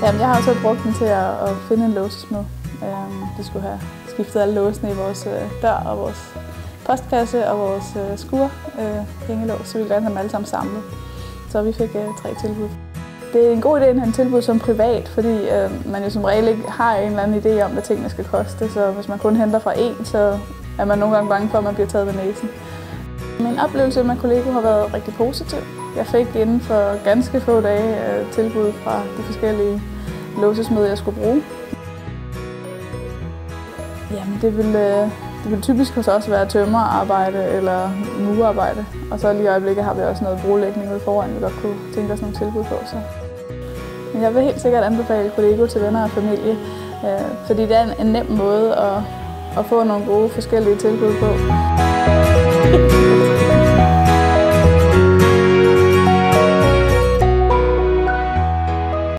Jamen, jeg har også brugt den til at finde en låsesmed. Vi skulle have skiftet alle låsene i vores dør og vores postkasse og vores skur hængelås, så vi ville gerne have dem alle sammen samlet. Så vi fik 3 tilbud. Det er en god idé at have et tilbud som privat, fordi man jo som regel ikke har en eller anden idé om, hvad tingene skal koste. Så hvis man kun henter fra én, så er man nogle gange bange for, at man bliver taget ved næsen. Min oplevelse med Collego har været rigtig positiv. Jeg fik inden for ganske få dage tilbud fra de forskellige låsesmede, jeg skulle bruge. Jamen, det vil typisk hos os være tømmerarbejde eller murarbejde. Og så lige i øjeblikket har vi også noget brolægning ude foran, vi godt kunne tænke os nogle tilbud på. Så. Men jeg vil helt sikkert anbefale Collego til venner og familie, fordi det er en nem måde at få nogle gode forskellige tilbud på.